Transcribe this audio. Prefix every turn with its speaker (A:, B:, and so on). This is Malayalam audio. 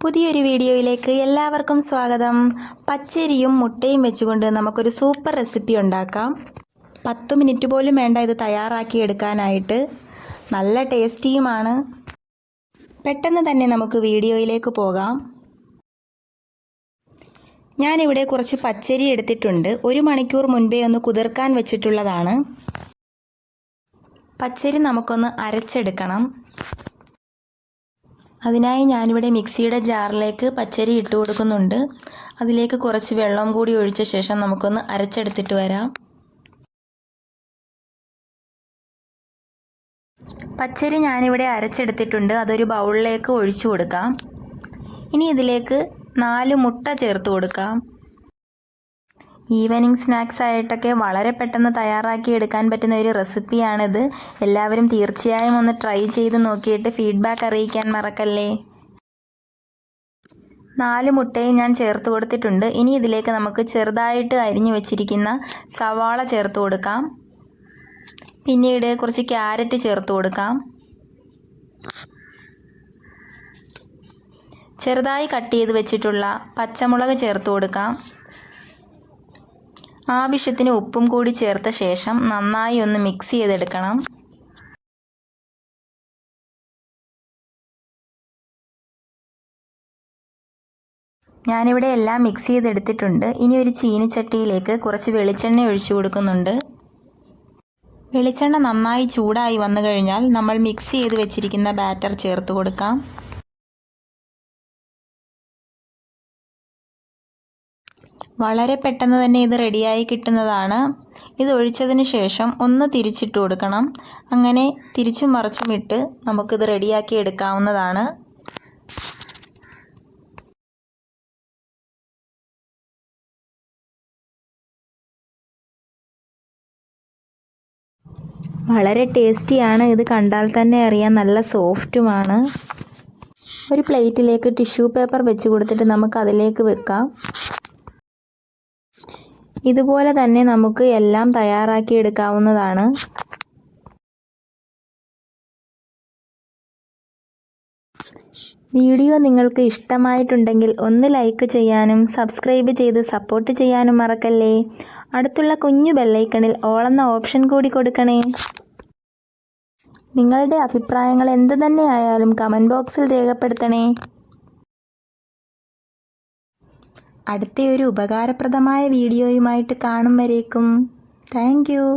A: പുതിയൊരു വീഡിയോയിലേക്ക് എല്ലാവർക്കും സ്വാഗതം. പച്ചരിയും മുട്ടയും വെച്ചുകൊണ്ട് നമുക്കൊരു സൂപ്പർ റെസിപ്പി ഉണ്ടാക്കാം. 10 മിനിറ്റ് പോലും വേണ്ട ഇത് തയ്യാറാക്കി എടുക്കാനായിട്ട്. നല്ല ടേസ്റ്റിയുമാണ്. പെട്ടെന്ന് തന്നെ നമുക്ക് വീഡിയോയിലേക്ക് പോകാം. ഞാനിവിടെ കുറച്ച് പച്ചരി എടുത്തിട്ടുണ്ട്. 1 മണിക്കൂർ മുൻപേ ഒന്ന് കുതിർക്കാൻ വെച്ചിട്ടുള്ളതാണ്. പച്ചരി നമുക്കൊന്ന് അരച്ചെടുക്കണം. അതിനായി ഞാനിവിടെ മിക്സിയുടെ ജാറിലേക്ക് പച്ചരി ഇട്ട് കൊടുക്കുന്നുണ്ട്. അതിലേക്ക് കുറച്ച് വെള്ളം കൂടി ഒഴിച്ച ശേഷം നമുക്കൊന്ന് അരച്ചെടുത്തിട്ട് വരാം. പച്ചരി ഞാനിവിടെ അരച്ചെടുത്തിട്ടുണ്ട്. അതൊരു ബൗളിലേക്ക് ഒഴിച്ചു കൊടുക്കാം. ഇനി ഇതിലേക്ക് 4 മുട്ട ചേർത്ത് കൊടുക്കാം. ഈവനിങ് സ്നാക്സ് ആയിട്ടൊക്കെ വളരെ പെട്ടെന്ന് തയ്യാറാക്കി എടുക്കാൻ പറ്റുന്ന ഒരു റെസിപ്പിയാണിത്. എല്ലാവരും തീർച്ചയായും ഒന്ന് ട്രൈ ചെയ്ത് നോക്കിയിട്ട് ഫീഡ്ബാക്ക് അറിയിക്കാൻ മറക്കല്ലേ. 4 മുട്ടയും ഞാൻ ചേർത്ത് കൊടുത്തിട്ടുണ്ട്. ഇനി ഇതിലേക്ക് നമുക്ക് ചെറുതായിട്ട് അരിഞ്ഞു വെച്ചിരിക്കുന്ന സവാള ചേർത്ത് കൊടുക്കാം. പിന്നീട് കുറച്ച് ക്യാരറ്റ് ചേർത്ത് കൊടുക്കാം. ചെറുതായി കട്ട് ചെയ്ത് വെച്ചിട്ടുള്ള പച്ചമുളക് ചേർത്ത് കൊടുക്കാം. ആവശ്യത്തിന് ഉപ്പും കൂടി ചേർത്ത ശേഷം നന്നായി ഒന്ന് മിക്സ് ചെയ്തെടുക്കണം. ഞാനിവിടെ എല്ലാം മിക്സ് ചെയ്തെടുത്തിട്ടുണ്ട്. ഇനി ഒരു ചീനിച്ചട്ടിയിലേക്ക് കുറച്ച് വെളിച്ചെണ്ണ ഒഴിച്ചു കൊടുക്കുന്നുണ്ട്. വെളിച്ചെണ്ണ നന്നായി ചൂടായി വന്നു കഴിഞ്ഞാൽ നമ്മൾ മിക്സ് ചെയ്ത് വെച്ചിരിക്കുന്ന ബാറ്റർ ചേർത്ത് കൊടുക്കാം. വളരെ പെട്ടെന്ന് തന്നെ ഇത് റെഡിയായി കിട്ടുന്നതാണ്. ഇത് ഒഴിച്ചതിന് ശേഷം ഒന്ന് തിരിച്ചിട്ട് കൊടുക്കണം. അങ്ങനെ തിരിച്ചും മറിച്ചും ഇട്ട് നമുക്കിത് റെഡിയാക്കി എടുക്കാവുന്നതാണ്. വളരെ ടേസ്റ്റിയാണ്. ഇത് കണ്ടാൽ തന്നെ അറിയാം, നല്ല സോഫ്റ്റുമാണ്. ഒരു പ്ലേറ്റിലേക്ക് ടിഷ്യൂ പേപ്പർ വെച്ച് കൊടുത്തിട്ട് നമുക്ക് അതിലേക്ക് വെക്കാം. ഇതുപോലെ തന്നെ നമുക്ക് എല്ലാം തയ്യാറാക്കി എടുക്കാവുന്നതാണ്. വീഡിയോ നിങ്ങൾക്ക് ഇഷ്ടമായിട്ടുണ്ടെങ്കിൽ ഒന്ന് ലൈക്ക് ചെയ്യാനും സബ്സ്ക്രൈബ് ചെയ്ത് സപ്പോർട്ട് ചെയ്യാനും മറക്കല്ലേ. അടുത്തുള്ള കുഞ്ഞു ബെല്ലൈക്കണിൽ ഓൾ എന്ന ഓപ്ഷൻ കൂടി കൊടുക്കണേ. നിങ്ങളുടെ അഭിപ്രായങ്ങൾ എന്ത് തന്നെ ആയാലും കമൻറ്റ് ബോക്സിൽ രേഖപ്പെടുത്തണേ. അടുത്ത ഒരു ഉപകാരപ്രദമായ വീഡിയോയുമായിട്ട് കാണും വരേക്കും താങ്ക് യു.